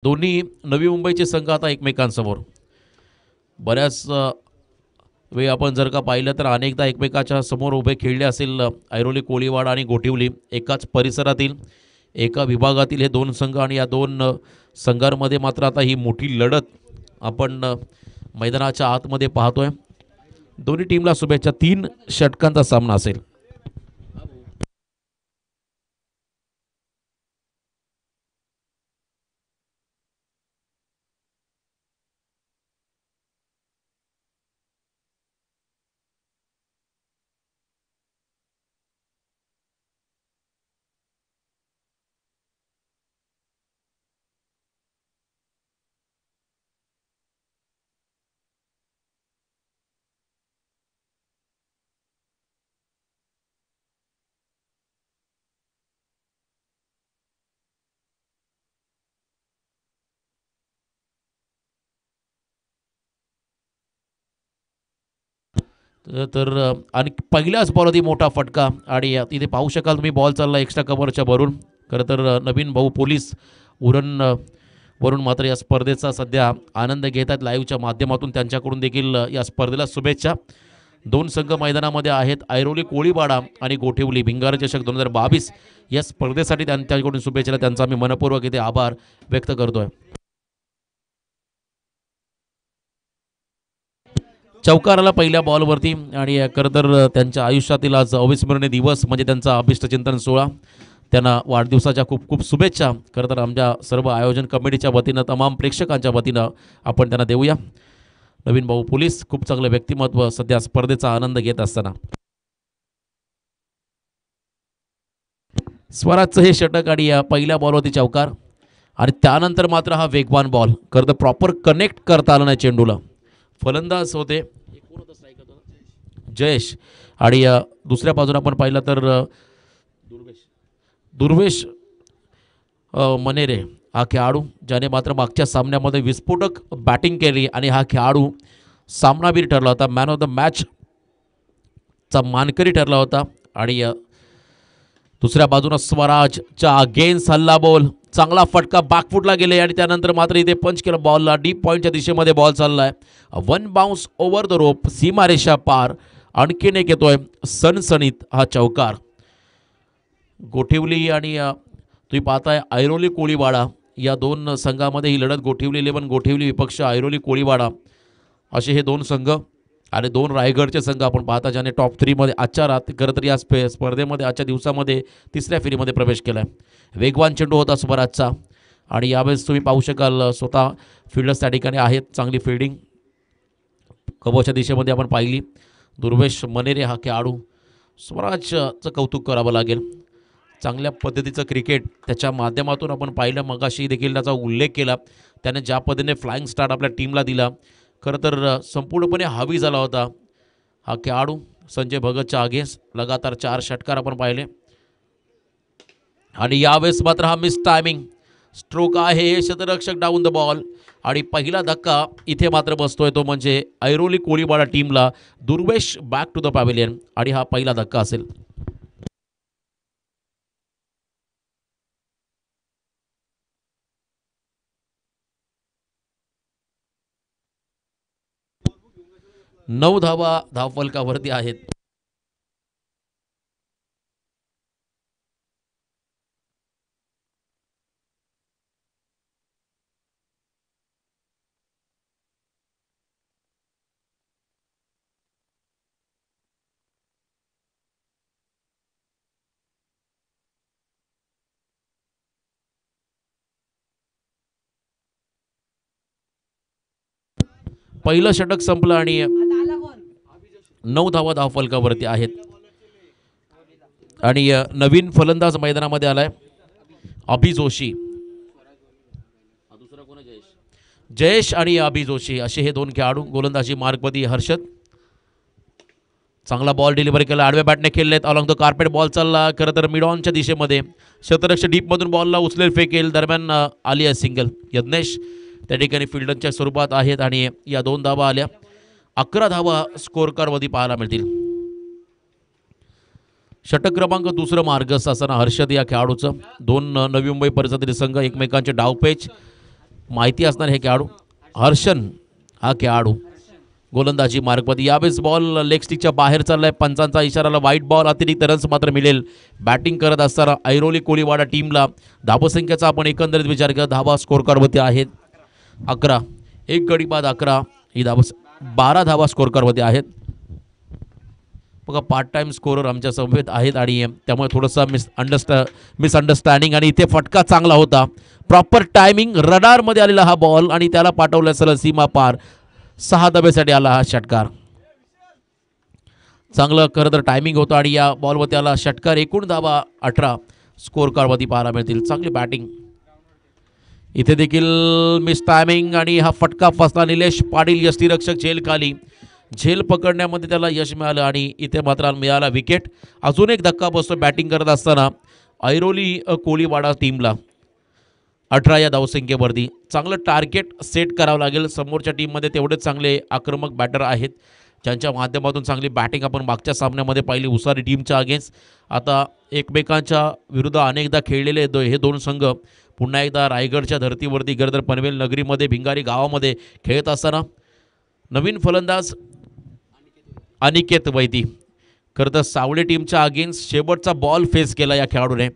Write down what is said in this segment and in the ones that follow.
दोन्ही नवी मुंबईचे संघ आता एकमेकांसमोर. बऱ्याच वेळी आपण जर का पाहिलं तर अनेकदा एकमेकाच्या समोर उभे खेळले असेल ऐरोली कोळीवाडा आणि गोठिवली एकाच परिसरातील एका विभागातील हे दोन संघ आणि या दोन संघांमध्ये मात्र आता ही मोठी लढत आपण मैदानाच्या आतमध्ये पाहतोय. दोन्ही टीमला शुभेच्छा. 3 षटकांचा सामना असेल. तर आणि पहिल्याच बॉलवरती मोठा फटका आणि तिथे पाहू शकाल तुम्ही बॉल चालला एक्स्ट्रा कव्हरच्या भरून. खरं तर नवीन भाऊ पोलीस उरण वरून मात्र या स्पर्धेचा सध्या आनंद घेत आहेत लाईव्हच्या माध्यमातून. त्यांच्याकडून देखील या स्पर्धेला शुभेच्छा. दोन संघ मैदानामध्ये आहेत ऐरोली कोळीवाडा आणि गोठिवली. भिंगार चषक 2022 या स्पर्धेसाठी त्यांच्याकडून शुभेच्छा. त्यांचा आम्ही मनपूर्वक इथे आभार व्यक्त करतोय. चौकार आला पहिल्या बॉलवरती आणि खरं तर त्यांच्या आयुष्यातील आज अविस्मरणीय दिवस म्हणजे त्यांचा अभिष्टचिंतन सोहळा. त्यांना वाढदिवसाच्या खूप खूप शुभेच्छा. खरं तर आमच्या सर्व आयोजन कमिटीच्या वतीनं तमाम प्रेक्षकांच्या वतीनं आपण त्यांना देऊया. नवीन भाऊ पोलीस खूप चांगलं व्यक्तिमत्व सध्या स्पर्धेचा आनंद घेत असताना स्वराजचं हे षटक आणि या पहिल्या बॉलवरती चौकार आणि त्यानंतर मात्र हा वेगवान बॉल. खरं तर प्रॉपर कनेक्ट करता आलं नाही चेंडूला. फलंदाज होते जयेश आणि दुसऱ्या बाजूने आपण पाहिलं तर दुर्वेश मनेरे हा खेळाडू ज्याने मात्र मागच्या सामन्यामध्ये विस्फोटक बॅटिंग केली आणि हा खेळाडू सामनावीर ठरला होता. मॅन ऑफ द मॅचचा मानकरी ठरला होता. आणि दुसऱ्या बाजूनं स्वराजच्या अगेन्स्ट हल्ला बॉल चांगला फटका बॅकफुटला गेले आणि त्यानंतर मात्र इथे पंच केलं बॉलला. डीप पॉईंटच्या दिशेमध्ये बॉल चाललाय. 1 बाउन्स ओव्हर द रोप सीमारेषा पार. आणखीन एक येतोय सणसणीत हा चौकार. गोठिवली आणि तुम्ही पाहताय ऐरोली कोळीवाडा या दोन संघामध्ये ही लढत. गोठिवली 11 गोठिवली विपक्ष ऐरोली कोळीवाडा असे हे दोन संघ आणि दोन रायगडचे संघ आपण पाहता ज्याने टॉप 3मध्ये आजच्या खरं तर या स्पर्धेमध्ये आजच्या दिवसामध्ये तिसऱ्या फेरीमध्ये प्रवेश केला आहे. वेगवान चेंडू होता स्वराजचा आणि यावेळेस तुम्ही पाहू शकाल स्वतः फिल्डर्स त्या ठिकाणी आहेत. चांगली फिल्डिंग कबोच्या दिशेमध्ये आपण पाहिली. दुर्वेश मनेरे हा खेळाडू स्वराजचं कौतुक करावं लागेल. चांगल्या पद्धतीचं क्रिकेट त्याच्या माध्यमातून आपण पाहिलं. मगाशी देखील त्याचा उल्लेख केला. त्याने ज्या पद्धतीने फ्लाइंग स्टार्ट आपल्या टीमला दिला खरं तर संपूर्णपणे हावी झाला होता हा खेळाडू. संजय भगतच्या अगेन्स्ट लगातार 4 षटकार आपण पाहिले आणि यावेळेस मात्र हा मिस टायमिंग स्ट्रोक आहे. शतरक्षक डाऊन द बॉल आणि पहिला धक्का इथे मात्र बसतोय तो म्हणजे ऐरोली कोळीवाडा टीमला. Durvesh back to the pavilion आणि हा पहिला धक्का असेल. नऊ धावा धावफलकावरती आहेत. पहिलं षटक संपलं आणि 9 धावा धावफलकावरती आहेत. आणि नवीन फलंदाज मैदानामध्ये आलाय अभि जोशी. जयेश आणि अभि जोशी असे हे दोन खेळाडू. गोलंदाजी मार्गपती हर्षद. चांगला बॉल डिलिव्हरी केला. आडव्या बॅटने खेळलेत. अलॉंग द कार्पेट बॉल चालला खरं तर मिड ऑनच्या दिशेमध्ये. शतरक्षक डीपमधून बॉलला उचलेल फेकेल. दरम्यान आली आहे सिंगल. यज्ञेश त्या ठिकाणी फिल्डरच्या स्वरूपात आहेत आणि या 2 धावा आल्या. 11 धावा स्कोर कार्डमध्ये पाहायला मिळतील. षटक क्रमांक दुसरं मार्गस्थ असताना हर्षद या खेळाडूचं. 2 नवी मुंबई परिसरातील संघ एकमेकांचे डावपेच माहिती असणार हे खेळाडू हर्षन हा खेळाडू गोलंदाजी मार्गमध्ये यावेळेस बॉल लेग स्टिकच्या बाहेर चाललाय. पंचांचा इशाराला वाईट बॉल. अतिरिक्त रन्स मात्र मिळेल. बॅटिंग करत असताना ऐरोली कोळीवाडा टीमला धावसंख्येचा आपण एकंदरीत विचार केला धावा स्कोर कार्डवरती आहेत 11. एक गडी बाद 11 ही 12 धावा स्कोर कार्डवरती आहेत. बघा पार्ट टाइम स्कोरर आमच्या समवेत आहेत आणि त्यामुळे थोडंसं मिसअंडरस्टँडिंग. आणि इथे फटका चांगला होता. प्रॉपर टायमिंग रडारमध्ये आलेला हा बॉल आणि त्याला पाठवलं सरळ सीमा पार. 6 धाब्यासाठी आला हा षटकार. चांगलं खरं तर टायमिंग होतं आणि या बॉलवरती आला षटकार. एकूण धावा 18 स्कोर कार्डवरती पाहायला मिळतील. चांगली बॅटिंग. इथे देखील मिस टायमिंग आणि हा फटका फसला. निलेश पाटील यष्टीरक्षक झेल खाली. झेल पकडण्यामध्ये त्याला यश मिळालं आणि इथे मात्र मिळाला विकेट. अजून एक धक्का बसतो बॅटिंग करत असताना ऐरोली कोळीवाडा टीमला 18 या धावसंख्येवरती. चांगलं टार्गेट सेट करावं लागेल. समोरच्या टीममध्ये तेवढेच चांगले आक्रमक बॅटर आहेत ज्यांच्या माध्यमातून चांगली बॅटिंग आपण मागच्या सामन्यामध्ये पाहिली उसारी टीमच्या अगेन्स्ट. आता एकमेकांच्या विरुद्ध अनेकदा खेळलेले हे दोन संघ पुन्हा एकदा रायगडच्या धर्तीवरती गरदर पनवेल नगरीमध्ये भिंगारी गावामध्ये खेळत असताना नवीन फलंदाज अनिकेत वैदी खरं तर सावळे टीमच्या अगेन्स्ट शेवटचा बॉल फेस केला या खेळाडूने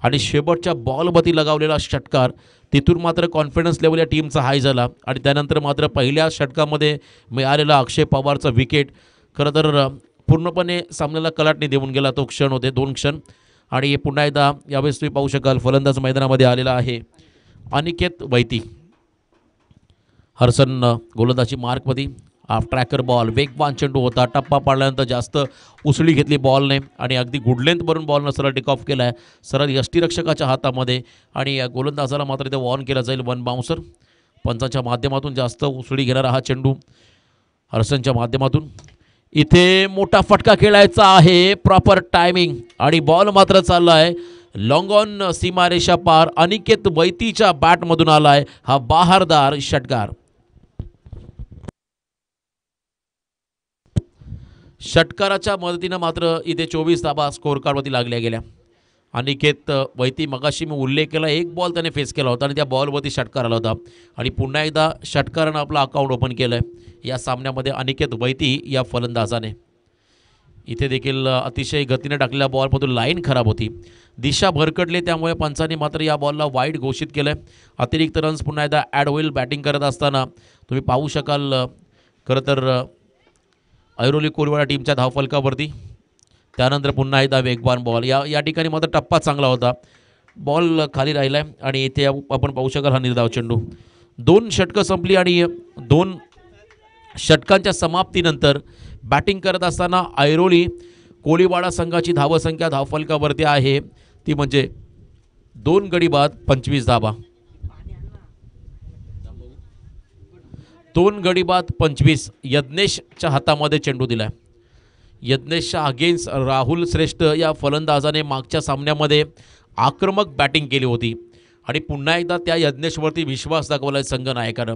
आणि शेवटच्या बॉलवरती लगावलेला षटकार. तिथून मात्र कॉन्फिडन्स लेवल या टीमचा हाय झाला आणि त्यानंतर मात्र पहिल्या षटकामध्ये मिळालेला अक्षय पवारचा विकेट खरं तर पूर्णपणे सामन्याला कलाटणी देऊन गेला. तो क्षण होते 2 क्षण. आणि पुन्हा एकदा यावेळेस तुम्ही पाहू शकाल फलंदाज मैदानामध्ये आलेला आहे अनिकेत वैती. हर्षन गोलंदाजी मार्कमध्ये. हाफ ट्रॅकर बॉल वेगवान चेंडू होता. टप्पा पाडल्यानंतर जास्त उसळी घेतली बॉलने आणि अगदी गुड लेंथवरून बॉलनं सरळ टेक ऑफ केला आहे सरळ यष्टीरक्षकाच्या हातामध्ये आणि या गोलंदाजाला मात्र इथे वॉर्न केला जाईल 1 बाउन्सर. पंचांच्या माध्यमातून जास्त उसळी घेणारा हा चेंडू हर्षनच्या माध्यमातून. इथे मोठा फटका खेळायचा आहे. प्रॉपर टायमिंग आणि बॉल मात्र चालला आहे लॉंग ऑन सीमारेषा पार. अनिकेत वैतीच्या बॅटमधून आला आहे हा बहारदार षटकार. षटकाराच्या मदतीनं मात्र इथे 24 धाबा स्कोर कार्डवरती लागल्या गेल्या. अनिकेत वैती मगाशी मी उल्लेख केला एक बॉल त्याने फेस केला होता आणि त्या बॉलवरती षटकार आला होता आणि पुन्हा एकदा षटकारानं आपलं अकाउंट ओपन केलं आहे या सामन्यामध्ये अनिकेत वैती या फलंदाजाने. इथे देखील अतिशय गतीने टाकलेल्या बॉलमधून लाईन खराब होती. दिशा भरकटली त्यामुळे पंचांनी मात्र या बॉलला वाईड घोषित केलं आहे. अतिरिक्त रन्स पुन्हा एकदा ॲड होईल. बॅटिंग करत असताना तुम्ही पाहू शकाल खरं तर ऐरोली कोळीवाडा टीमच्या धावफलकावरती. त्यानंतर पुन्हा एकदा वेगवान बॉल. या ठिकाणी मात्र टप्पा चांगला होता. बॉल खाली राहिला आहे आणि इथे आपण पाहू शकाल हा निर्धाव चेंडू. 2 षटकं संपली आणि 2 षटकांच्या समाप्तीनंतर बॅटिंग करत असताना ऐरोली कोळीवाडा संघाची धावसंख्या धावफलकावरती आहे ती म्हणजे 2 गडी बाद 25 धाबा. 2 गडी बाद 25. यज्ञेशच्या हातामध्ये चेंडू दिला आहे. यज्ञेशच्या अगेन्स्ट राहुल श्रेष्ठ या फलंदाजाने मागच्या सामन्यामध्ये आक्रमक बॅटिंग केली होती आणि पुन्हा एकदा त्या यज्ञेशवरती विश्वास दाखवला आहे संघ नायकानं.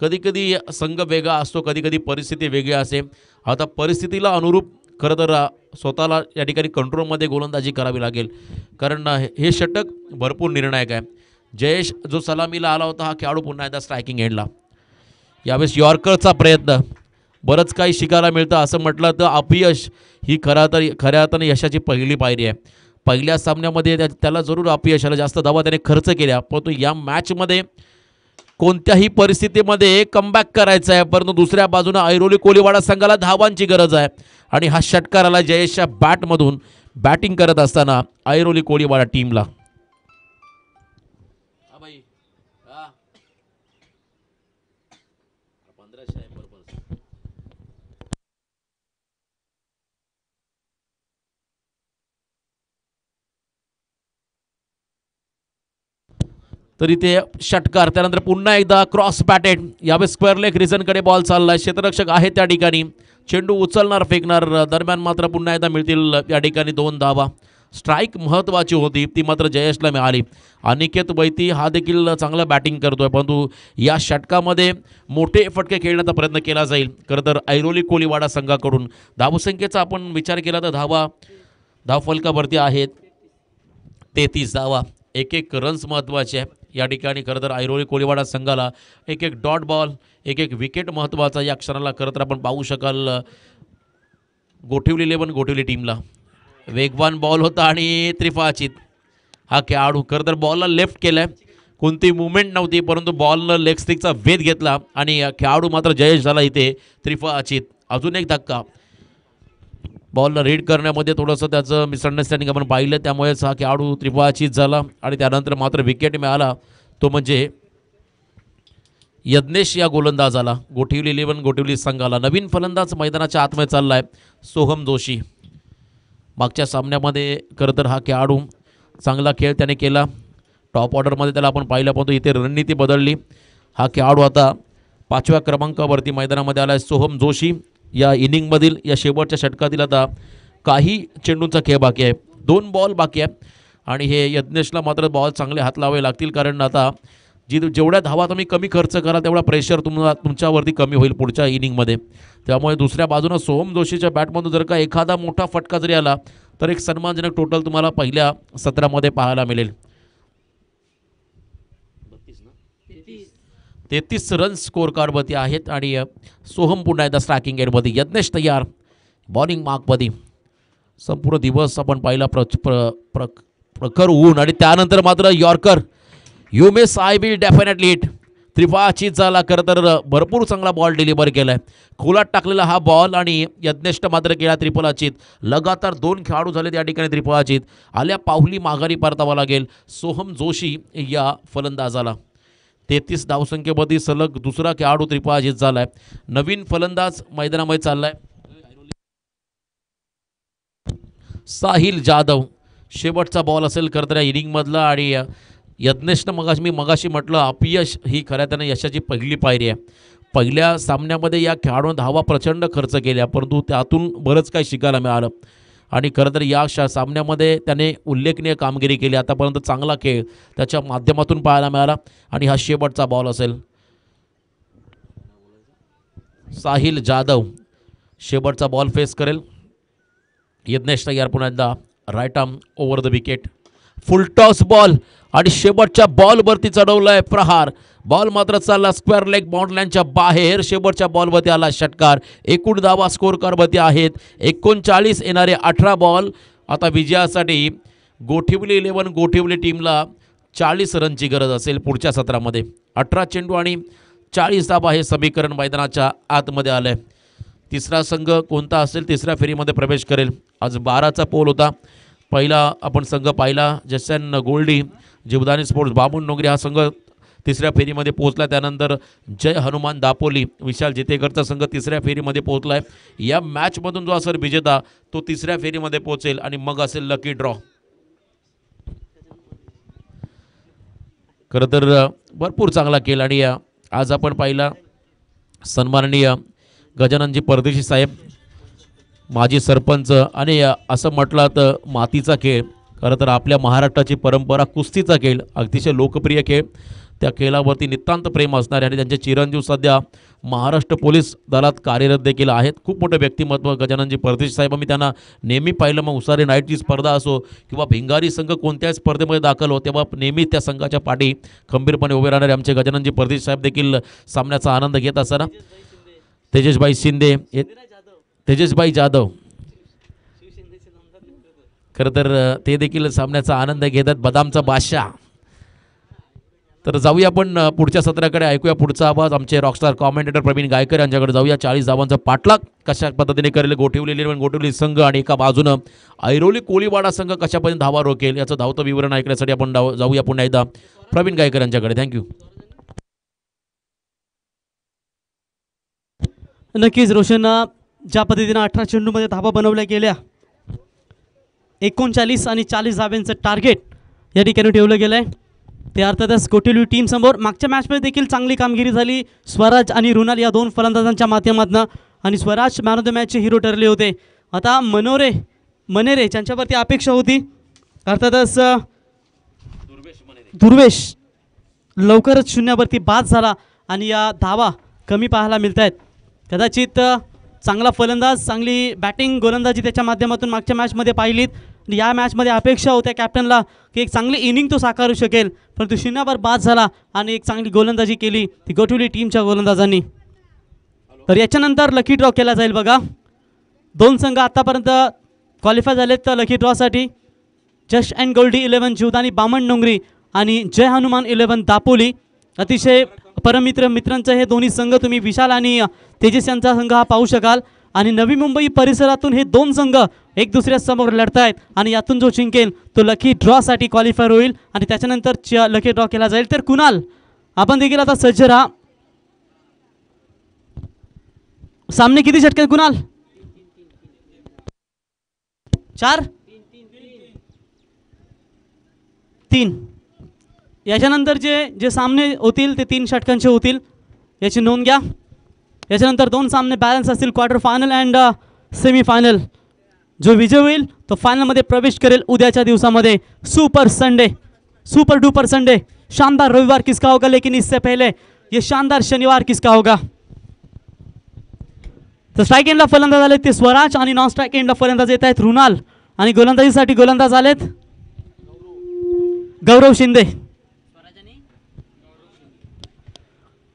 कधीकधी संघ वेगळा असतो, कधीकधी परिस्थिती वेगळी असते. आता परिस्थितीला अनुरूप खरं तर स्वतःला या ठिकाणी कंट्रोलमध्ये गोलंदाजी करावी लागेल कारण हे षटक भरपूर निर्णायक आहे. जयेश जो सलामीला आला होता हा खेळाडू पुन्हा एकदा स्ट्रायकिंग एंडला. यावेळेस यॉर्करचा प्रयत्न. बरंच काही शिकायला मिळतं. असं म्हटलं तर अपयश ही खऱ्या अर्थाने यशाची पहिली पायरी आहे. पहिल्या सामन्यामध्ये त्याला जरूर अपयश आलं. जास्त धावा त्याने खर्च केल्या परंतु या मॅचमध्ये कोणत्याही परिस्थितीमध्ये कमबॅक करायचं आहे. परंतु दुसऱ्या बाजूनं ऐरोली कोळीवाडा संघाला धावांची गरज आहे आणि हा षटकार आला जयेशच्या बॅटमधून बॅटिंग करत असताना ऐरोली कोळीवाडा टीमला. तरी ते षटकार. त्यानंतर पुन्हा एकदा क्रॉस बॅटेड. यावेळेस स्क्वेअर लेग रिझनकडे बॉल चाललाय. क्षेत्ररक्षक आहे त्या ठिकाणी. चेंडू उचलणार फेकणार. दरम्यान मात्र पुन्हा एकदा मिळतील या ठिकाणी 2 धावा. स्ट्राईक महत्त्वाची होती ती मात्र जयेशला मिळाली. अनिकेत वैती हा देखील चांगला बॅटिंग करतोय परंतु या षटकामध्ये मोठे फटके खेळण्याचा प्रयत्न केला जाईल खरं तर ऐरोली कोळीवाडा संघाकडून. धावसंख्येचा आपण विचार केला तर धावफलकावरती आहेत 33 धावा. एक रन्स महत्त्वाचे आहे या ठिकाणी खरं तर ऐरोली कोळीवाडा संघाला एक एक डॉट बॉल, एक एक विकेट महत्त्वाचा या क्षणाला खरं तर आपण पाहू शकाल गोठिवली 11 गोठिवली टीमला. वेगवान बॉल होता आणि त्रिफाचित हा खेळाडू खरं तर बॉलला लेफ्ट केलाय, कोणती मुवमेंट नव्हती परंतु बॉलनं लेग स्टिकचा वेध घेतला आणि खेळाडू मात्र जयेश झाला इथे त्रिफाचित. अजून एक धक्का, बॉलला रीड करण्यामध्ये थोडंसं त्याचं मिसअंडरस्टँडिंग आपण पाहिलं, त्यामुळेच हा खेळाडू त्रिफाचित झाला आणि त्यानंतर मात्र विकेट मिळाला तो म्हणजे यज्ञेश या गोलंदाजाला. गोठिवली 11 गोठिवली संघाला नवीन फलंदाज मैदानाच्या आतमध्ये चालला आहे सोहम जोशी. मागच्या सामन्यामध्ये खरं तर हा खेळाडू चांगला खेळ त्याने केला, टॉप ऑर्डरमध्ये त्याला आपण पाहिलं, परंतु इथे रणनीती बदलली. हा खेळाडू आता 5व्या क्रमांकावरती मैदानामध्ये आला आहे सोहम जोशी. या इनिंगमधील या शेवटच्या षटकातील आता काही चेंडूंचा खेळ बाकी आहे, 2 बॉल बाकी आहे आणि हे यज्ञेशला मात्र बॉल चांगले हात लावावे लागतील, कारण आता जेवढ्या धावा तुम्ही कमी खर्च कराल तेवढा प्रेशर तुमच्यावरती कमी होईल पुढच्या इनिंगमध्ये. त्यामुळे दुसऱ्या बाजूनं सोहम जोशीच्या बॅटमधून जर का एखादा मोठा फटका जरी आला तर एक सन्मानजनक टोटल तुम्हाला पहिल्या सत्रामध्ये पाहायला मिळेल. 33 रन्स स्कोर कार्डवरती आहेत आणि सोहम पुन्हा एकदा स्ट्रायकिंग एंडमध्ये. यज्ञेश तयार बॉलिंग मार्कमध्ये. संपूर्ण दिवस आपण पाहिला प्रखर ऊन आणि त्यानंतर मात्र yorker. You miss I will definitely hit. त्रिफाचित झाला, खरं तर भरपूर चांगला बॉल डिलिव्हर केला आहे, खोलात टाकलेला हा बॉल आणि यज्ञेशनं मात्र केला त्रिफलाचित. लगातार 2 खेळाडू झाले त्या ठिकाणी त्रिफलाचित. आल्या पाहुली माघारी परतावा लागेल सोहम जोशी या फलंदाजाला. 33 धावसंख्येमध्ये सलग दुसरा खेळाडू त्रिफलाचित झाला आहे. नवीन फलंदाज मैदानामध्ये चालला आहे साहिल जाधव. शेवटचा बॉल असेल खरं तर या इनिंगमधला आणि यज्ञेशनं मी मगाशी म्हटलं अपयश ही खऱ्या त्यानं यशाची पहिली पायरी आहे. पहिल्या सामन्यामध्ये या खेळाडूने धावा प्रचंड खर्च केल्या, परंतु त्यातून बरंच काही शिकायला मिळालं आणि खरं तर या सामन्यामध्ये त्याने उल्लेखनीय कामगिरी केली. आतापर्यंत चांगला खेळ त्याच्या माध्यमातून पाहायला मिळाला आणि हा शेवटचा बॉल असेल. साहिल जाधव शेवटचा बॉल फेस करेल. यज्ञेश तयार पुन्हा एकदा right arm over the wicket. Full toss ball आणि शेवटच्या बॉलवरती चढवलाय प्रहार. बॉल मात्र चालला स्क्वेअर लेग बाउंड्रीलाईनच्या बाहेर. शेवटच्या बॉलवरती आला षटकार. एकूण धावा स्कोर कार्डवरती आहेत 39. येणारे 18 बॉल. आता विजयासाठी गोठिवली 11 गोठिवली टीमला 40 रनची गरज असेल पुढच्या सत्रामध्ये. 18 चेंडू आणि 40 धावा हे समीकरण मैदानाच्या आतमध्ये आलं आहे. तिसरा संघ कोणता असेल तिसऱ्या फेरीमध्ये प्रवेश करेल. आज 12चा पोल होता. पहिला आपण संघ पाहिला जसन गोल्डी जीवदानी स्पोर्ट्स बाबून नोगरी हा संघ तिसऱ्या फेरीमध्ये पोहोचला. त्यानंतर जय हनुमान दापोली विशाल जितेकरचा संघ तिसऱ्या फेरीमध्ये पोहोचला आहे. या मॅचमधून जो असेल विजेता तो तिसऱ्या फेरीमध्ये पोहोचेल आणि मग असेल लकी ड्रॉ. खरं तर भरपूर चांगला खेळ आणि आज आपण पाहिला सन्माननीय गजाननजी परदेशी साहेब माजी सरपंच आणि असं म्हटलं तर मातीचा खेळ. खरं तर आपल्या महाराष्ट्राची परंपरा कुस्तीचा खेळ अतिशय लोकप्रिय खेळ. त्या खेळावरती नितांत प्रेम असणारे आणि त्यांचे चिरंजीव सध्या महाराष्ट्र पोलीस दलात कार्यरत देखील आहेत. खूप मोठं व्यक्तिमत्व गजाननजी परदेशी साहेब. मी त्यांना नेहमी पाहिलं, मग उसारी नाईटची स्पर्धा असो किंवा भिंगारी संघ कोणत्याही स्पर्धेमध्ये दाखल हो तेव्हा नेहमी त्या संघाच्या पाठी खंबीरपणे उभे राहणारे आमचे गजाननजी परदेशी साहेब देखील सामन्याचा आनंद घेत असताना. तेजसभाई जाधव खरं तर ते देखील सामन्याचा आनंद घेतात. बदामचा बादशाह. तर जाऊया आपण पुढच्या सत्राकडे. ऐकूया पुढचा आवाज आमचे रॉकस्टार कॉमेंटेटर प्रवीण गायकर यांच्याकडे जाऊया. 40 धावांचा पाठलाग कशा पद्धतीने करेल गोठिवली 11 गोठिवली संघ आणि एका बाजूनं ऐरोली कोळीवाडा संघ कशा पद्धतीने धावा रोकेल याचं धावतं विवरण ऐकण्यासाठी आपण जाऊया पुन्हा एकदा प्रवीण गायकर यांच्याकडे. थँक्यू. नक्कीच रोशन, ज्या पद्धतीनं 18 चेंडूमध्ये धावा बनवल्या गेल्या, 39 आणि 40 धाव्यांचं टार्गेट या ठिकाणी ठेवलं गेलं आहे. ते अर्थातच गोठिवली टीमसमोर मागच्या मॅचमध्ये देखील चांगली कामगिरी झाली स्वराज आणि रुणाल या 2 फलंदाजांच्या माध्यमातून आणि स्वराज मॅन ऑफ द मॅचचे हिरो ठरले होते. आता मनेरे ज्यांच्यावरती अपेक्षा होती अर्थातच दुर्वेश लवकरच शून्यावरती बाद झाला आणि या धावा कमी पाहायला मिळत आहेत. कदाचित चांगला फलंदाज, चांगली बॅटिंग गोलंदाजी त्याच्या माध्यमातून मागच्या मॅचमध्ये पाहिलीत या मॅचमध्ये अपेक्षा होत्या कॅप्टनला की एक चांगली इनिंग तो साकारू शकेल, परंतु 0 बाद झाला आणि एक चांगली गोलंदाजी केली ती गोठवली टीमच्या गोलंदाजांनी. तर याच्यानंतर लकी ड्रॉ केला जाईल बघा. 2 संघ आत्तापर्यंत क्वालिफाय झालेत तर लकी ड्रॉसाठी. जश अँड गोल्डी 11 जीवदानी बामण डोंगरी आणि जय हनुमान 11 दापोली. अतिशय मित्रांचं हे दोन्ही संघ तुम्ही विशाल आणि तेजस यांचा संघ हा पाहू शकाल. आणि नवी मुंबई परिसरातून हे 2 संघ एक दुसऱ्यासमोर लढत आहेत आणि यातून जो जिंकेल तो लकी ड्रॉसाठी क्वालिफायर होईल आणि त्याच्यानंतर लकी ड्रॉ केला जाईल. तर कुणाल आपण देखील आता सज्ज राहा. सामने किती षटके कुणाल? 4 3. याच्यानंतर जे सामने होतील ते 3 षटकांचे होतील याची नोंद घ्या. याच्यानंतर 2 सामने बॅलन्स असतील क्वार्टर फायनल अँड सेमीफायनल. जो विजय होईल तो फायनलमध्ये प्रवेश करेल उद्याच्या दिवसामध्ये. सुपर डुपर संडे, शानदार रविवार किसका होगा, लेकिन इससे पहले ये शानदार शनिवार किसका होगा. तर स्ट्राईक एंडला फलंदाज आलेत ते स्वराज आणि नॉन स्ट्राईक एंडला फलंदाज येत आहेत रुणाल आणि गोलंदाजीसाठी गोलंदाज आलेत गौरव शिंदे.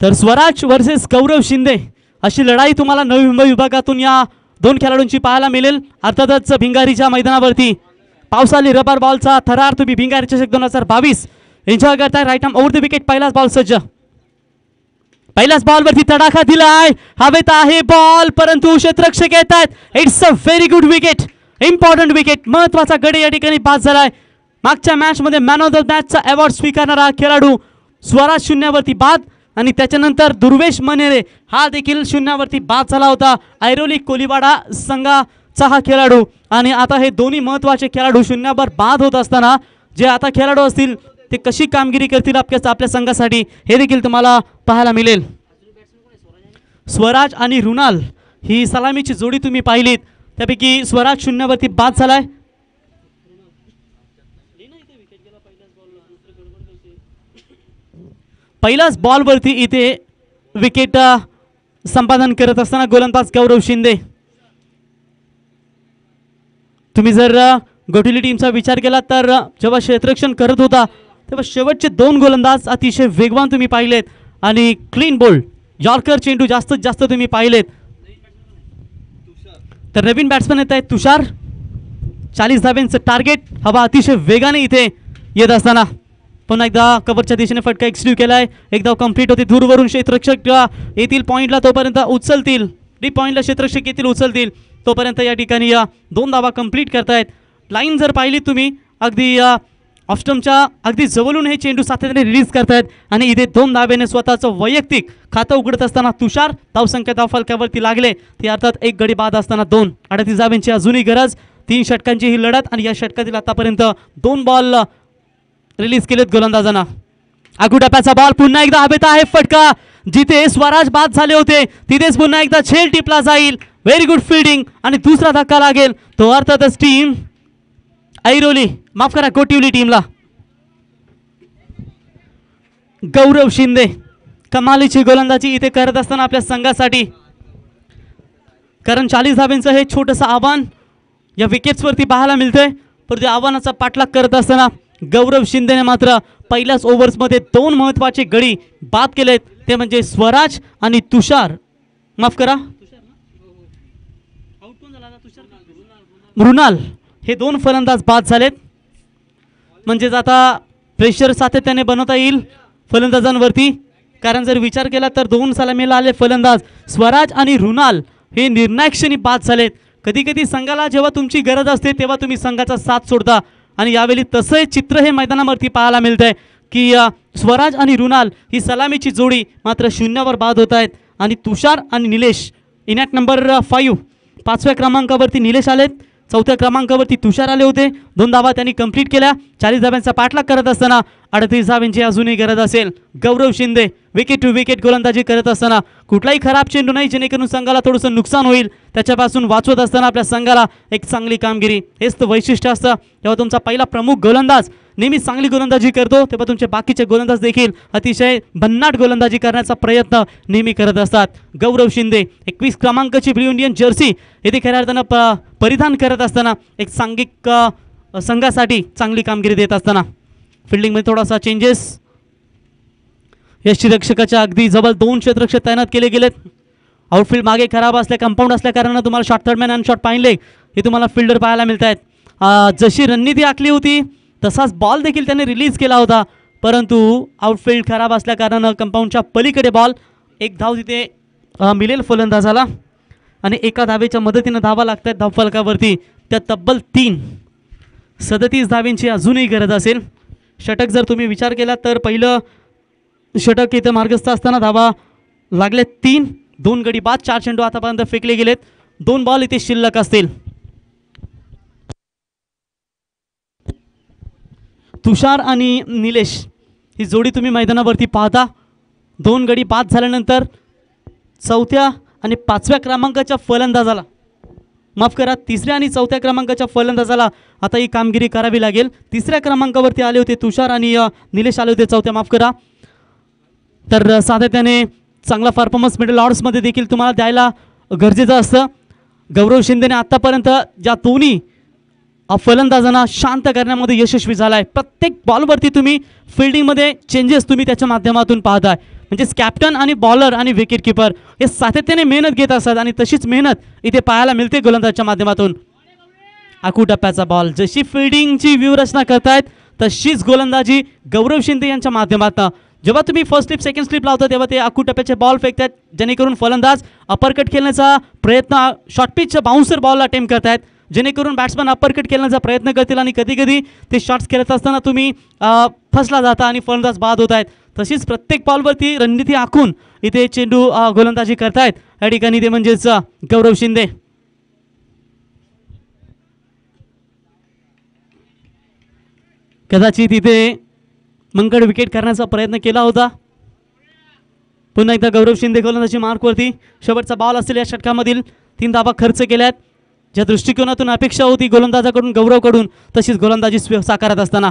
तर स्वराज वर्सेस गौरव शिंदे अशी लढाई तुम्हाला नवी मुंबई विभागातून या 2 खेळाडूंची पाहायला मिळेल. अर्थातच भिंगारीच्या मैदानावरती पावसाळी रबर बॉलचा थरार तुम्ही भिंगारी चषक 2022 एन्जॉय करताय. Right arm over the wicket. पहिलाच बॉल सज्ज. पहिल्याच बॉलवरती तडाखा दिलाय. हवेत आहे बॉल परंतु क्षेत्ररक्षक येत आहेत. It's a very good wicket, important wicket. महत्वाचा गडी या ठिकाणी बाद झालाय. मागच्या मॅचमध्ये मॅन ऑफ द मॅचचा अवॉर्ड स्वीकारणारा खेळाडू स्वराज 0 वरती बाद आणि त्याच्यानंतर दुर्वेश मनेरे हा देखील 0 वरती बाद झाला होता. ऐरोली कोलीवाडा संघाचा हा खेळाडू आणि आता हे दोन्ही महत्त्वाचे खेळाडू 0 वर बाद होत असताना जे आता खेळाडू असतील ते कशी कामगिरी करतील आपल्या संघासाठी हे देखील तुम्हाला पाहायला मिळेल. स्वराज आणि रुणाल ही सलामीची जोडी तुम्ही पाहिलीत. त्यापैकी स्वराज 0 वरती बाद झालाय. पहिल्याच बॉलवरती इथे विकेट संपादन करत असताना गोलंदाज गौरव शिंदे. तुम्ही जर गोठवली टीमचा विचार केला तर जेव्हा क्षेत्ररक्षण करत होता तेव्हा शेवटचे 2 गोलंदाज अतिशय वेगवान तुम्ही पाहिलेत आणि क्लीन बोल्ड यॉर्कर चेंडू जास्तीत जास्त तुम्ही पाहिलेत. तर नवीन बॅट्समन येत आहेत तुषार. 40 धाब्यांचं टार्गेट हवा अतिशय वेगाने इथे येत असताना पुन्हा एकदा कव्हरच्या दिशेने फटका एक्सट्रीव केलाय. एकदा कंप्लीट होते. दूरवरून क्षेत्ररक्षक येतील पॉईंटला तोपर्यंत उचलतील. डीप पॉईंटला क्षेत्ररक्षक येतील उचलतील तोपर्यंत या ठिकाणी 2 धावा कंप्लीट करतायत. लाईन जर पाहिली तुम्ही अगदी ऑफस्टमच्या अगदी जवळून हे चेंडू सातत्याने रिलीज करतायत आणि इथे 2 धाब्याने स्वतःचं वैयक्तिक खातं उघडत असताना तुषार धावसंख्या धावफलकावरती लागले. ते अर्थात 1 गडी बाद असताना 2. 38 धाब्यांची अजूनही गरज. 3 षटकांची ही लढत आणि या षटकातील आतापर्यंत 2 बॉल रिलीज केलेत गोलंदाजांना. आगुटाप्याचा बॉल पुन्हा एकदा हवेत आहे फटका. जिथे स्वराज बाद झाले होते तिथेच पुन्हा एकदा झेल टिपला जाईल. व्हेरी गुड फिल्डिंग आणि दुसरा धक्का लागेल तो अर्थातच टीम ऐरोली माफ करा गोठवली टीमला. गौरव शिंदे कमालीची गोलंदाजी इथे करत असताना आपल्या संघासाठी, कारण 40 धाब्यांचं हे छोटंसं आव्हान या विकेट्सवरती पाहायला मिळतंय. परंतु त्या आव्हानाचा पाठलाग करत असताना गौरव शिंदेने मात्र पहिल्याच ओव्हर्समध्ये 2 महत्त्वाचे गडी बाद केलेत. ते म्हणजे स्वराज आणि तुषार माफ करा मृणाल हे 2 फलंदाज बाद झालेत. म्हणजेच आता प्रेशर सातत्याने बनवता येईल फलंदाजांवरती. कारण जर विचार केला तर 2 सलामीला आले फलंदाज स्वराज आणि रुणाल हे निर्णायक क्षणी बाद झालेत. कधी कधी संघाला जेव्हा तुमची गरज असते तेव्हा तुम्ही संघाचा साथ सोडता आणि यावेळी तसं चित्र हे मैदानावरती पाहायला मिळतंय की स्वराज आणि रुणाल ही सलामीची जोडी मात्र 0 वर बाद होत आहेत. आणि तुषार आणि निलेश इनॅट नंबर 5 5व्या क्रमांकावरती निलेश आलेत. 4थ्या क्रमांकावरती तुषार आले होते. 2 धावा त्यांनी कंप्लीट केल्या. 40 धाब्यांचा पाठलाग करत असताना 38 धाब्यांची अजूनही गरज असेल. गौरव शिंदे विकेट टू विकेट गोलंदाजी करत असताना कुठलाही खराब चेंडू नाही जेणेकरून संघाला थोडंसं नुकसान होईल त्याच्यापासून वाचवत असताना आपल्या संघाला एक चांगली कामगिरी हेच तर वैशिष्ट्य असतं. तेव्हा तुमचा पहिला प्रमुख गोलंदाज नेहमी चांगली गोलंदाजी करतो तेव्हा तुमचे बाकीचे गोलंदाज देखील अतिशय भन्नाट गोलंदाजी करण्याचा प्रयत्न नेहमी करत असतात. गौरव शिंदे 21 क्रमांकाची ब्ल्यू इंडियन जर्सी येथे खऱ्या अर्थानं परिधान करत असताना एक सांघिक संघासाठी चांगली कामगिरी देत असताना फिल्डिंगमध्ये थोडासा चेंजेस. यष्टीरक्षकाच्या अगदी जवळ 2 क्षेत्ररक्षक तैनात केले गेलेत. आउटफील्ड मागे खराब असल्या कंपाऊंड असल्या कारणानं तुम्हाला शॉर्ट थर्डमॅन आणि शॉर्ट पाहिन लेग हे तुम्हाला फिल्डर पाहायला मिळत आहेत. जशी रणनीती आखली होती तसाच बॉल देखील त्याने रिलीज केला होता, परंतु आउटफील्ड खराब असल्या कारणानं कंपाऊंडच्या पलीकडे बॉल. एक धाव तिथे मिळेल फलंदाजाला आणि एका धावेच्या मदतीनं धावा लागत आहेत धावफलकावरती. त्या तब्बल 37 धावेंची अजूनही गरज असेल. षटक जर तुम्ही विचार केला तर पहिलं षटक इथं मार्गस्थ असताना धावा लागले 3. 2 गडी बाद, 4 चेंडू आतापर्यंत फेकले गेलेत. 2 बॉल इथे शिल्लक असतील. तुषार आणि निलेश ही जोडी तुम्ही मैदानावरती पाहता. 2 गडी बाद झाल्यानंतर 4थ्या आणि 5व्या क्रमांकाच्या फलंदाजाला, माफ करा, 3ऱ्या आणि 4थ्या क्रमांकाच्या फलंदाजाला आता ही कामगिरी करावी लागेल. 3ऱ्या क्रमांकावरती आले होते तुषार आणि निलेश आले होते 4थ्या, माफ करा. तर सातत्याने चांगला परफॉर्मन्स मिडल ऑर्डर्समध्ये देखील तुम्हाला द्यायला गरजेचं असतं. गौरव शिंदेने आत्तापर्यंत ज्या दोन्ही फलंदाजांना शांत करण्यामध्ये यशस्वी झाला आहे. प्रत्येक बॉलवरती तुम्ही फिल्डिंगमध्ये चेंजेस तुम्ही त्याच्या माध्यमातून पाहताय. म्हणजेच कॅप्टन आणि बॉलर आणि विकेट किपर हे सातत्याने मेहनत घेत असतात आणि तशीच मेहनत इथे पाहायला मिळते गोलंदाजाच्या माध्यमातून. आखू टप्प्याचा बॉल, जशी फिल्डिंगची व्यूहरचना करतायत तशीच गोलंदाजी गौरव शिंदे यांच्या माध्यमातून. जेव्हा तुम्ही फर्स्ट स्लिप सेकंड स्लिप लावता तेव्हा ते आखू टप्प्याचे बॉल फेकतात, जेणेकरून फलंदाज अपरकट खेळण्याचा प्रयत्न, शॉर्ट पिचच्या बाउन्सर बॉलला अटेम्प्ट करतायत, जेणेकरून बॅट्समन अपरकट खेळण्याचा प्रयत्न करतील आणि कधी कधी ते शॉट्स खेळत असताना तुम्ही फसला जाता आणि फलंदाज बाद होत आहेत. तशीच प्रत्येक बॉलवरती रणनीती आखून इथे चेंडू गोलंदाजी करतायत या ठिकाणी ते म्हणजेच गौरव शिंदे. कदाचित इथे मंगळ विकेट करण्याचा प्रयत्न केला होता. पुन्हा एकदा गौरव शिंदे गोलंदाजी मार्कवरती. शेवटचा बॉल असेल या षटकामधील. 3 धावा खर्च केल्यात. ज्या दृष्टिकोनातून अपेक्षा होती गोलंदाजाकडून गौरवकडून तशीच गोलंदाजी साकारत असताना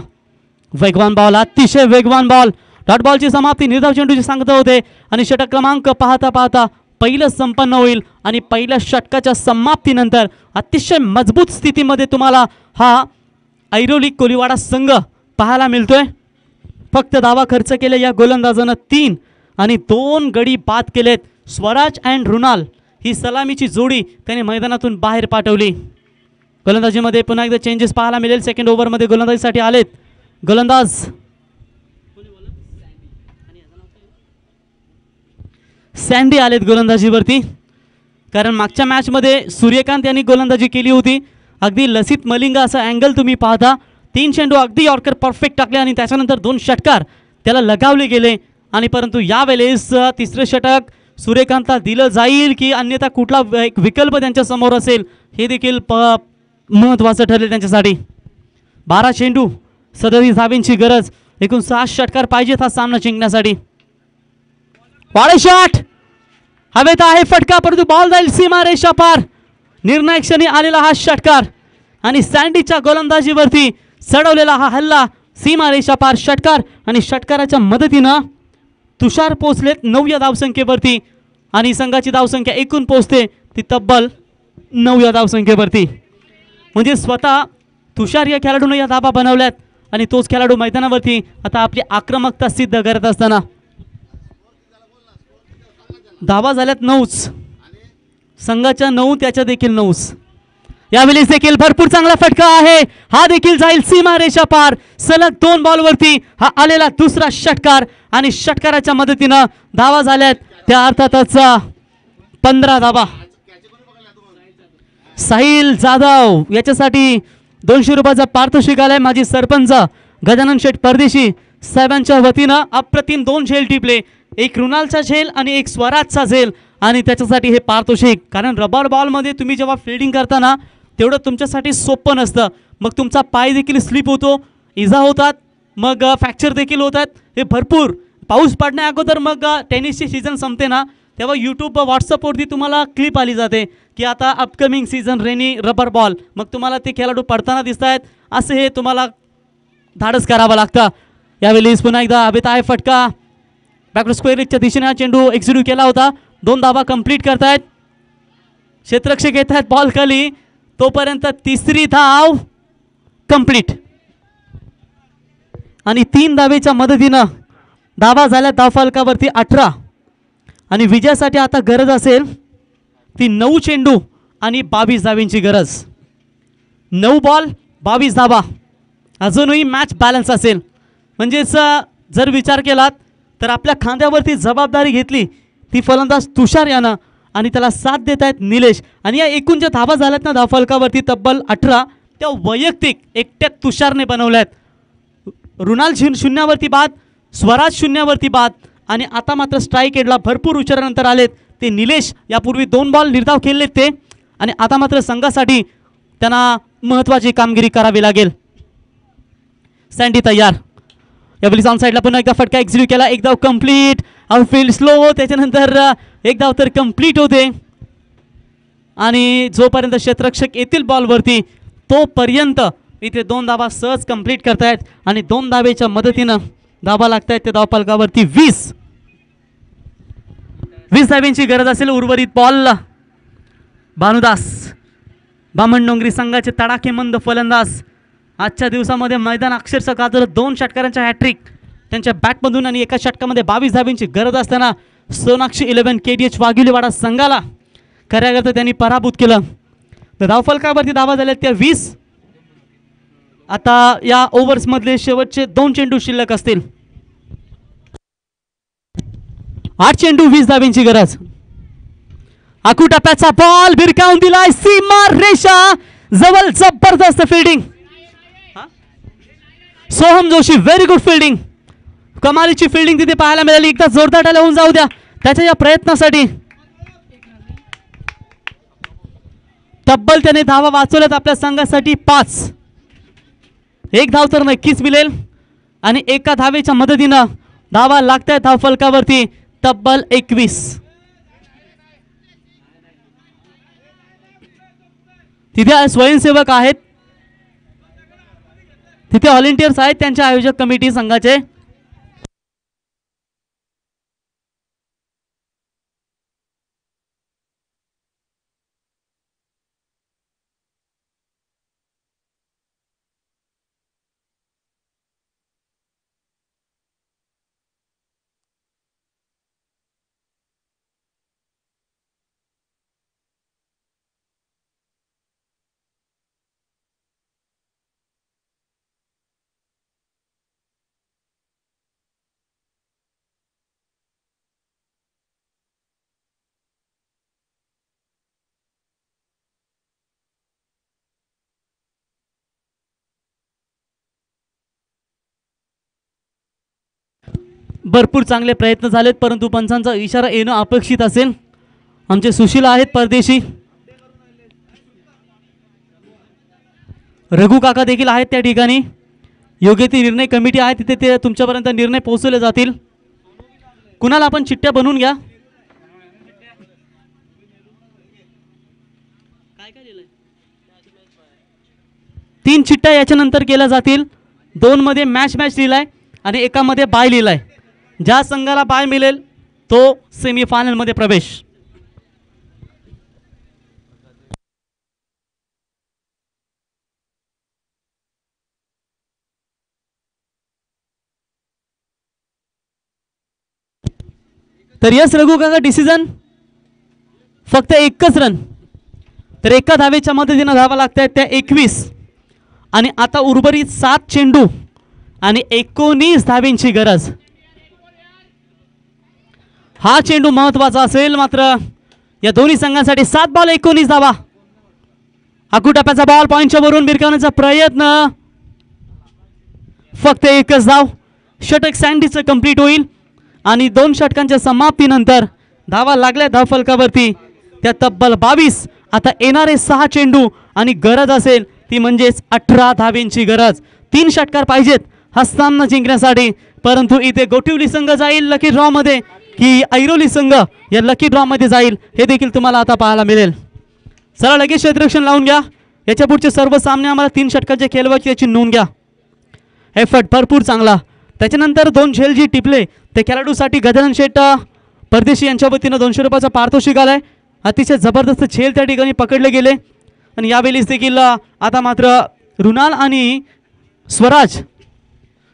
वेगवान बॉल, अतिशय वेगवान बॉल. डॉट बॉलची समाप्ती निर्धाव चेंडूची सांगत होते आणि षटक क्रमांक पाहता पाहता पहिलं संपन्न होईल आणि पहिल्या षटकाच्या समाप्तीनंतर अतिशय मजबूत स्थितीमध्ये तुम्हाला हा ऐरोली कोलीवाडा संघ पाहायला मिळतोय. फक्त धावा खर्च केले या गोलंदाजानं 3 आणि 2 गडी बाद केलेत. स्वराज अँड रुणाल ही सलामीची जोडी त्याने मैदानातून बाहेर पाठवली. गोलंदाजीमध्ये पुन्हा एकदा चेंजेस पाहायला मिळेल. सेकंड ओव्हरमध्ये गोलंदाजीसाठी आलेत गोलंदाज सँडी आलेत गोलंदाजीवरती, कारण मागच्या मॅचमध्ये सूर्यकांत यांनी गोलंदाजी केली होती. अगदी लसित मलिंगा असा अँगल तुम्ही पाहता. 3 चेंडू अगदी यॉर्कर परफेक्ट टाकले आणि त्याच्यानंतर 2 षटकार त्याला लगावले गेले आणि परंतु यावेळेस 3रं षटक सूर्यकांतला दिलं जाईल की अन्यथा कुठला एक विकल्प त्यांच्यासमोर असेल हे देखील महत्त्वाचं ठरेल त्यांच्यासाठी. 12 चेंडू 37 धावेंची गरज. एकूण 6 षटकार पाहिजेत हा सामना जिंकण्यासाठी. वाळे शॉट हवेत आहे, फटका, परंतु बॉल जाईल सीमा रेषा पार. निर्णायक क्षणी आलेला हा षटकार आणि सँडीच्या गोलंदाजीवरती चढवलेला हा हल्ला, सीमा रेषा पार षटकार आणि षटकाराच्या मदतीनं तुषार पोचलेत 9 या धावसंख्येवरती आणि संघाची धावसंख्या एकूण पोचते ती तब्बल 9 या धावसंख्येवरती. म्हणजे स्वतः तुषार या खेळाडूनं या धाबा बनवल्यात आणि तोच खेळाडू मैदानावरती आता आपली आक्रमकता सिद्ध करत असताना. धावा झाल्यात 9च, संघाच्या 9 त्याच्या देखील 9च. यावेळेस देखील भरपूर चांगला फटका आहे, हा देखील जाईल सीमा रेषा पार. सलग 2 बॉलवरती हा आलेला दुसरा षटकार आणि षटकाराच्या मदतीनं धावा झाल्यात त्या अर्थातच 15 धावा. साहिल जाधव याच्यासाठी 200 रुपयाचा पारितोषिक आलाय. माजी सरपंच गजानन शेठ परदेशी साहेबांच्या वतीनं अप्रतिम 2 झेल टिपले, एक रुणालचा झेल आणि एक स्वराजचा झेल आणि त्याच्यासाठी हे पारितोषिक. कारण रबर बॉलमध्ये तुम्ही जेव्हा फिल्डिंग करताना तेवढं तुमच्यासाठी सोपं नसतं. मग तुमचा पाय देखील स्लिप होतो, इजा होतात, मग फ्रॅक्चर देखील होतात. हे भरपूर पाऊस पडण्या अगोदर मग टेनिसची सीझन संपते ना तेव्हा यूट्यूब व्हॉट्सअपवरती तुम्हाला क्लिप आली जाते की आता upcoming season rainy rubber ball. मग तुम्हाला ते खेळाडू पडताना दिसत आहेत, असं हे तुम्हाला धाडस करावं लागतं. यावेळेस पुन्हा एकदा हवेत आहे फटका. बॅकवर्ड स्क्वेअर रिचच्या दिशेने हा चेंडू एक्झिक्यूट केला होता. 2 धावा कंप्लीट करतायत. क्षेत्ररक्षक येत आहेत बॉल खाली, तोपर्यंत 3री धाव कंप्लीट. आणि 3 धावेच्या मदतीनं धावा झाल्या धावफलकावरती 18. आणि विजयासाठी आता गरज असेल ती 9 चेंडू आणि 22 धावेंची गरज. 9 बॉल 22 धावा, अजूनही मॅच बॅलन्स असेल. म्हणजेच जर विचार केलात तर आपल्या खांद्यावरती जबाबदारी घेतली ती फलंदाज तुषार यानं, आणि त्याला साथ देत आहेत निलेश. आणि या एकूण ज्या धावा झाल्यात ना धावफलकावरती तब्बल 18, त्या वैयक्तिक एकट्या तुषारने बनवल्या आहेत. रुणाल शून्यावरती बाद, स्वराज शून्यावरती बाद, आणि आता मात्र स्ट्राईक एंडला भरपूर उशिरानंतर आलेत ते निलेश. यापूर्वी 2 बॉल निर्धाव खेळलेत ते, आणि आता मात्र संघासाठी त्यांना महत्त्वाची कामगिरी करावी लागेल. सँडी तयार. यावेळी ऑन साईडला पुन्हा एकदा फटका एक्झिक्यूट केला. एक धाव कंप्लीट. आउटफील्ड स्लो, त्याच्यानंतर एक धाव तर कंप्लीट होते. आणि जोपर्यंत क्षेत्ररक्षक येतील बॉलवरती तोपर्यंत इथे 2 धावा सहज कंप्लीट करतायत. आणि 2 धावेच्या मदतीनं धावा लागतायत त्या धावफलकावरती 20 धावेंची गरज असेल. उर्वरित बॉल भानुदास, बामणडोंगरी संघाचे तडाखेमंद फलंदाज. आजच्या दिवसामध्ये मैदान अक्षरशः गाजवलं. 2 षटकारांच्या हॅट्रिक त्यांच्या बॅटमधून, आणि एका षटकामध्ये 22 धावेंची गरज असताना सोनाक्षी 11 KDH वाघिलीवाडा संघाला खऱ्या अर्थानं त्यांनी पराभूत केलं. तर धावफलकावरती धावा झाल्या त्या 20. आता या ओव्हर्समधले शेवटचे 2 चेंडू शिल्लक असतील. 8 चेंडू 20 धावेंची गरज. आकुटाप्याचा बॉल भिरकावून दिलाय सीमा रेषा जवळ. जबरदस्त fielding Soham Joshi, very good fielding. कमालीची फिल्डिंग तिथे पाहायला मिळाली. एकदा जोरदार टाळ्या होऊन जाऊ द्या त्याच्या या प्रयत्नासाठी. तब्बल त्याने धावा वाचवल्यात आपल्या संघासाठी 5. एक धाव तर नक्कीच मिळेल, आणि एका धावेच्या मदतीनं धावा लागतायत धावफलकावरती तब्बल 21. तिथे स्वयंसेवक आहेत, तिथे व्हॉलेंटियर्स आहेत, त्यांच्या आयोजक कमिटी संघाचे. भरपूर चांगले प्रयत्न झालेत, परंतु पंचांचा इशारा येणं अपेक्षित असेल. आमचे सुशील आहेत परदेशी, रघु काका देखील आहेत त्या ठिकाणी. योग्य ती निर्णय कमिटी आहे तिथे ते तुमच्यापर्यंत निर्णय पोहोचवले जातील. कुणाला आपण चिठ्ठ्या बनवून घ्या. तीन चिठ्ठ्या याच्यानंतर केल्या जातील. 2 मध्ये मॅच लिहिलाय आणि एकामध्ये बाय लिहिलाय. ज्या संघाला बाय मिळेल तो सेमीफायनल मध्ये प्रवेश. तर यस रघु काका, डिसिजन फक्त एकच रन. तर एका धावेच्या मदतीने धावा लागतायत त्या 21. आणि आता उर्वरित 7 चेंडू आणि 19 धावेंची गरज. हा चेंडू महत्वाचा असेल. मात्र या दोन्ही संघांसाठी 7 बॉल 19 धावा. आकुटाप्याचा बॉल पॉइंटच्या वरून भिरकावण्याचा प्रयत्न, फक्त एकच धाव. षटक सँडीचं कंप्लीट होईल आणि 2 षटकांच्या समाप्तीनंतर धावा लागल्या धावफलकावरती त्या तब्बल 22. आता येणारे 6 चेंडू आणि गरज असेल ती म्हणजेच 18 धावेंची गरज. 3 षटकार पाहिजेत हा सामना जिंकण्यासाठी. परंतु इथे गोठिवली संघ जाईल लकी ड्रॉ मध्ये की ऐरोली संघ या लकी ड्रॉ मध्ये जाईल हे देखील तुम्हाला आता पाहायला मिळेल. चला लगेच क्षेत्ररक्षण लावून घ्या. याच्या पुढचे सर्व सामने आम्हाला 3 षटकाचे खेळवायचे याची नोंद घ्या. एफर्ट भरपूर चांगला. त्याच्यानंतर 2 झेल जी टिपले ते खेळाडूसाठी गजानन शेठ परदेशी यांच्या वतीनं 200 रुपयाचा पारितोषिक आलाय. अतिशय जबरदस्त झेल त्या ठिकाणी पकडले गेले. आणि यावेळेस देखील आता मात्र रुणाल आणि स्वराज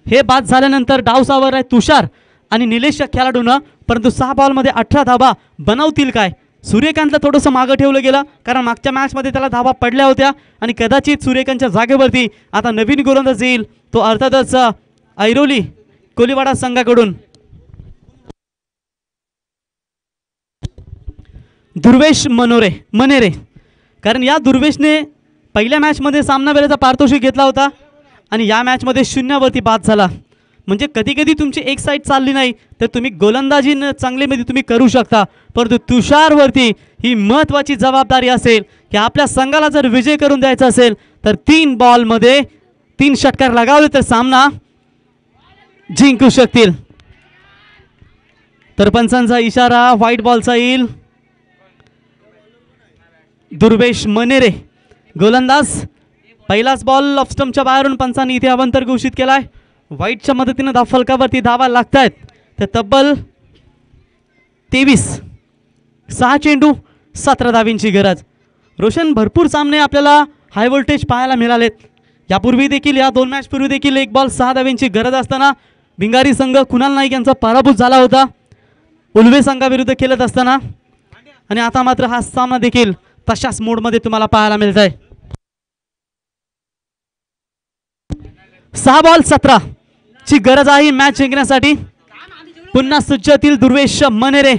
हे बाद झाल्यानंतर डावसावर आहे तुषार आणि निलेश या खेळाडूंना, परंतु 6 बॉलमध्ये 18 धाबा बनवतील काय? सूर्यकांतला थोडंसं मागं ठेवलं गेलं कारण मागच्या मॅचमध्ये त्याला धाबा पडल्या होत्या आणि कदाचित सूर्यकांतच्या जागेवरती आता नवीन गोलंदाज येईल, तो अर्थातच ऐरोली कोलीवाडा संघाकडून दुर्वेश मनेरे, कारण या दुर्वेशने पहिल्या मॅचमध्ये सामनावीराचा पारितोषिक घेतला होता आणि या मॅचमध्ये 0वरती बाद झाला. म्हणजे कधी कधी तुमची एक साईड चालली नाही तर तुम्ही गोलंदाजी चांगलीमध्ये तुम्ही करू शकता, परंतु तुषारवरती ही महत्त्वाची जबाबदारी असेल की आपल्या संघाला जर विजय करून द्यायचा असेल तर 3 बॉलमध्ये 3 षटकार लगावले तर सामना जिंकू शकतील. तर पंचांचा इशारा व्हाईट बॉलचा येईल. दुर्वेश मनेरे गोलंदाज, पहिलाच बॉल ऑफ स्टंपच्या बाहेरून पंचांनी इथे अवंतर घोषित केलाय. व्हाईटच्या मदतीने फलकावरती धावा लागतायत. तर तब्बल 23, 6 चेंडू 17 धावींची गरज. रोशन, भरपूर सामने आपल्याला हाय व्होल्टेज पाहायला मिळालेत. यापूर्वी देखील, या 2 मॅच पूर्वी देखील 1 बॉल 6 धावींची गरज असताना भिंगारी संघ कुणाल नाईक यांचा पराभूत झाला होता उल्वे संघाविरुद्ध खेळत असताना, आणि आता मात्र हा सामना देखील तशाच मोडमध्ये तुम्हाला पाहायला मिळत आहे. 6 बॉल 17 ची गरज आहे मॅच जिंकण्यासाठी. पुन्हा सज्जतील दुर्वेश मनेरे.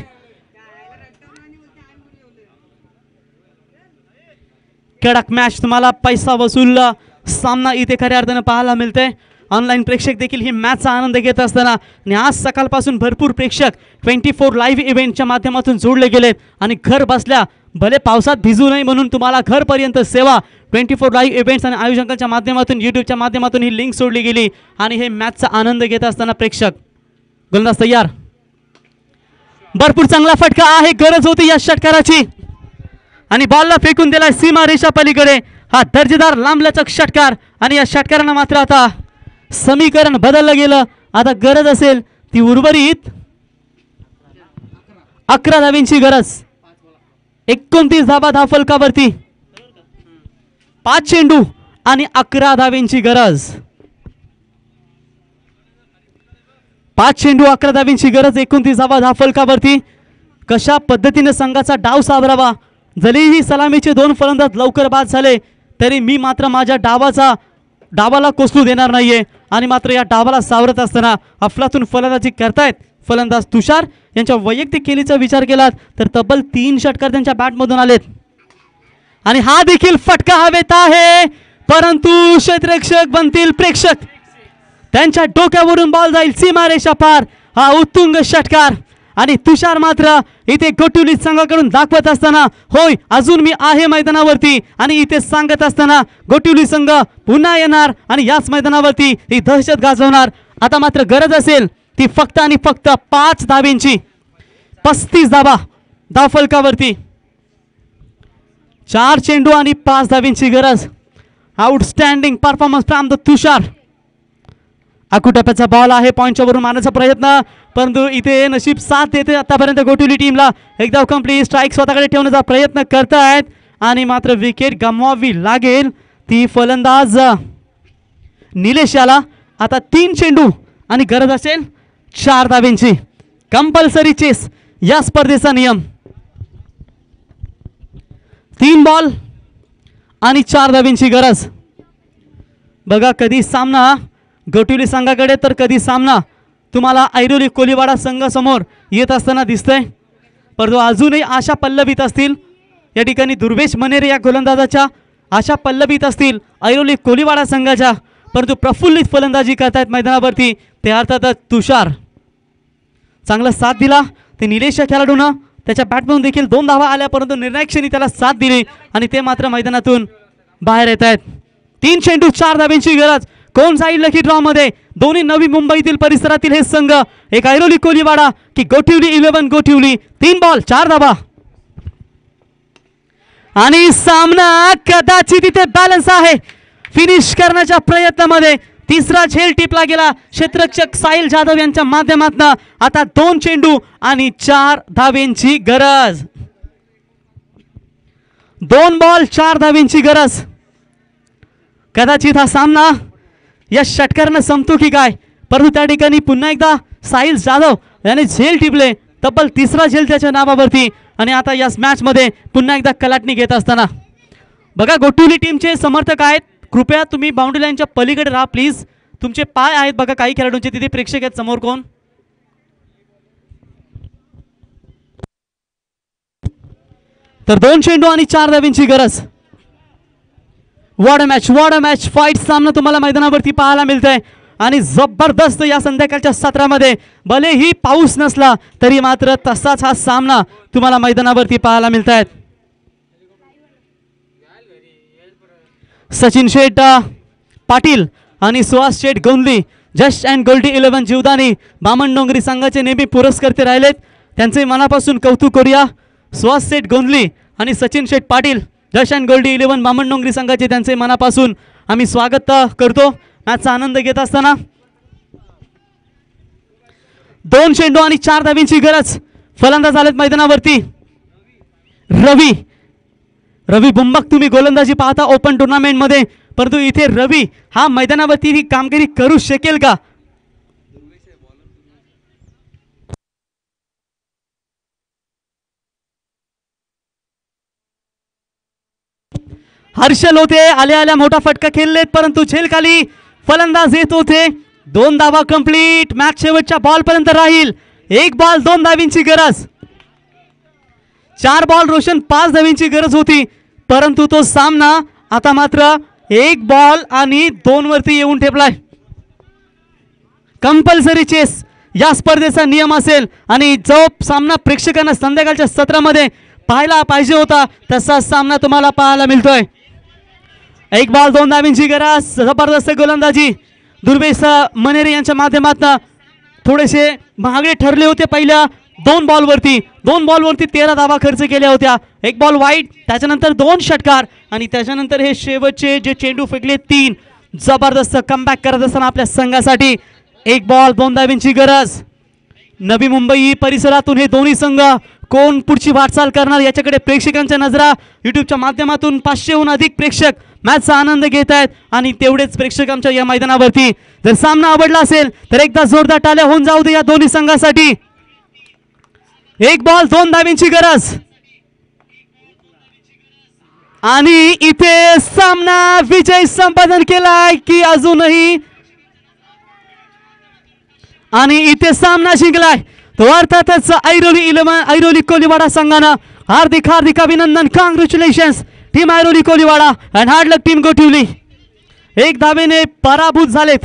कडक मॅच, तुम्हाला पैसा वसूल सामना इथे खऱ्या अर्थानं पाहायला मिळते. ऑनलाईन प्रेक्षक देखील ही मॅचचा आनंद घेत असताना आणि आज सकाळपासून भरपूर प्रेक्षक 24 लाईव्ह इव्हेंटच्या माध्यमातून जोडले गेलेत आणि घर बसल्या भले पावसात भिजू नये म्हणून तुम्हाला घरपर्यंत सेवा 24 लाईव्ह इव्हेंट्स आणि आयोजकांच्या माध्यमातून, यूट्यूबच्या माध्यमातून ही लिंक सोडली गेली आणि हे मॅचचा आनंद घेत असताना प्रेक्षक. गोलंदाज तयार, भरपूर चांगला फटका आहे, गरज होती या षटकाराची आणि बॉलला फेकून दिलाय सीमा रेषा पलीकडे. हा दर्जेदार लांबलचक षटकार आणि या षटकारानं मात्र आता समीकरण बदललं गेलं. आता गरज असेल ती उर्वरित 11 धावींची गरज. 29 धाबा धावफलकावरती, 5 चेंडू आणि 11 धावींची गरज. 5 चेंडू 11 धावींची गरज, 29 धाबा धावफलकावरती. कशा पद्धतीने संघाचा डाव सावरावा, जरीही सलामीचे 2 फलंदाज लवकर बाद झाले तरी मी मात्र माझ्या डावाला कोसळू देणार नाहीये आणि मात्र या डावाला सावरत असताना अफलातून फलंदाजी करतायत फलंदाज तुषार. यांच्या वैयक्तिक खेळीचा विचार केलात तर तब्बल 3 षटकार त्यांच्या बॅटमधून आलेत आणि हा देखील फटका हवेत आहे, परंतु क्षेत्ररक्षक बनतील प्रेक्षक. त्यांच्या डोक्यावरून बॉल जाईल सीमारेषा पार. हा उत्तुंग षटकार आणि तुषार मात्र इथे गोटिवली संघाकडून दाखवत असताना, होय अजून मी आहे मैदानावरती आणि इथे सांगत असताना गोटिवली संघ पुन्हा येणार आणि याच मैदानावरती ही दहशत गाजवणार. आता मात्र गरज असेल ती फक्त आणि फक्त 5 धावींची. 35 धाबा धावफलकावरती, 4 चेंडू आणि 5 धावींची गरज. Outstanding performance from the Tushar. अकुटप्याचा बॉल आहे, पॉईंटच्या वरून मारण्याचा प्रयत्न, परंतु इथे नशीब साथ देते आतापर्यंत गोटिवली टीमला. एकदा कंप्लीट स्ट्राईक स्वतःकडे ठेवण्याचा प्रयत्न करतायत आणि मात्र विकेट गमवावी लागेल ती फलंदाज निलेश याला. आता 3 चेंडू आणि गरज असेल 4 धावींची. कंपल्सरी चेस या स्पर्धेचा नियम. 3 बॉल आणि 4 धावींची गरज. बघा, कधी सामना गोटिवली संघाकडे तर कधी सामना तुम्हाला ऐरोली कोलीवाडा संघासमोर येत असताना दिसतंय, परंतु अजूनही आशा पल्लवीत असतील. या ठिकाणी दुर्वेश मनेरे या गोलंदाजाच्या आशा पल्लवीत असतील ऐरोली कोलीवाडा संघाच्या, परंतु प्रफुल्लित फलंदाजी करतायत मैदानावरती ते अर्थातच तुषार. चांगला साथ दिला ते निलेश या खेळाडूनं. त्याच्या बॅटमधून देखील 2 धावा आल्या, परंतु निर्णायक क्षणी त्याला साथ दिली आणि ते मात्र मैदानातून बाहेर येत आहेत. 3 चेंडू 4 धावींची गरज. कोण जाईल लकी ड्रॉ मध्ये? दोन्ही नवी मुंबईतील परिसरातील हे संघ, एक ऐरोली कोलीवाडा की गोटिवली 11 गोटिवली. 3 बॉल 4 धाबा आणि सामना कदाचित इथे बॅलन्स आहे. फिनिश करण्याच्या प्रयत्नामध्ये तिसरा झेल टिपला गेला क्षेत्ररक्षक साहिल जाधव यांच्या माध्यमातून. आता 2 चेंडू आणि 4 धावेंची गरज. 2 बॉल 4 धावेंची गरज. कदाचित हा सामना या षटकारानं संपतो की काय, परंतु त्या ठिकाणी पुन्हा एकदा साहिल जाधव याने झेल टिपले, तब्बल तिसरा झेल त्याच्या नावावरती. आणि आता या मॅचमध्ये पुन्हा एकदा कलाटणी घेत असताना बघा गोटिवली टीमचे समर्थक आहेत, कृपया तुम्ही बाउंड्री लाईनच्या पलीकडे राहा प्लीज. तुमचे पाय आहेत बघा काही खेळाडूंचे, तिथे प्रेक्षक आहेत समोर कोण. तर 2 चेंडू आणि 4 धावांची गरज. वॉट अ मॅच फाईट सामना तुम्हाला मैदानावरती पाहायला मिळतंय आणि जबरदस्त या संध्याकाळच्या सत्रामध्ये भलेही पाऊस नसला तरी मात्र तसाच हा सामना तुम्हाला मैदानावरती पाहायला मिळत आहेत. सचिन शेठ पाटील आणि सुहास शेठ गोंदली जस्ट अँड गोल्डी 11 जीवदानी बामण डोंगरी संघाचे नेहमी पुरस्कर्ते राहिलेत, त्यांचे मनापासून कौतुक करूया. सुहास शेठ गोंदली आणि सचिन शेठ पाटील जस्ट अँड गोल्डी 11 बामण डोंगरी संघाचे त्यांचे मनापासून आम्ही स्वागत करतो मॅचचा आनंद घेत असताना. 2 चेंडू आणि 4 धावांची गरज. फलंदाज आलेत मैदानावरती. रवी बुंबक तुम्ही गोलंदाजी पाहता ओपन टुर्नामेंटमध्ये, परंतु इथे रवी हा मैदानावरती ही कामगिरी करू शकेल का. हर्षल होते आल्या मोठा फटका खेळलेत, परंतु झेल खाली फलंदाज येत होते. 2 धावा कंप्लीट. मॅच शेवटच्या बॉल पर्यंत राहील. 1 बॉल 2 धावांची गरज. 4 बॉल रोशन 5 धावांची गरज होती, परंतु तो सामना आता मात्र 1 बॉल आणि 2 वरती येऊन ठेपलाय. कंपल्सरी चेस या स्पर्धेचा नियम असेल आणि जो सामना प्रेक्षकांना संध्याकाळच्या सत्रामध्ये पाहायला पाहिजे होता तसा सामना तुम्हाला पाहायला मिळतोय. 1 बॉल 2 धावांची गरज. जबरदस्त गोलंदाजी दुर्वेश मनेरे यांच्या माध्यमातून. थोडेसे महागडे ठरले होते पहिल्या 2 बॉलवरती 13 धावा खर्च केल्या होत्या. 1 बॉल वाईट, त्याच्यानंतर 2 षटकार आणि त्याच्यानंतर हे शेवटचे जे चेंडू फेकले 3. जबरदस्त कमबॅक करत असताना आपल्या संघासाठी 1 बॉल 2 धावांची गरज. नवी मुंबई परिसरातून हे दोन्ही संघ कोण पुढची वाटचाल करणार याच्याकडे प्रेक्षकांच्या नजरा युट्यूबच्या माध्यमातून 500हून अधिक प्रेक्षक मॅचचा आनंद घेत आहेत आणि तेवढेच प्रेक्षक आमच्या या मैदानावरती. जर सामना आवडला असेल तर एकदा जोरदार टाळ्या होऊन जाऊ दे या दोन्ही संघासाठी. 1 बॉल 2 धावांची गरज आणि इथे सामना विजय संपादन केलाय की अजूनही, आणि इथे सामना जिंकलाय तो अर्थातच ऐरोली कोलीवाडा संघानं. हार्दिक अभिनंदन. Congratulations team Airoli Koliwada and hard luck team Gotivli. 1 धावेने पराभूत झालेत.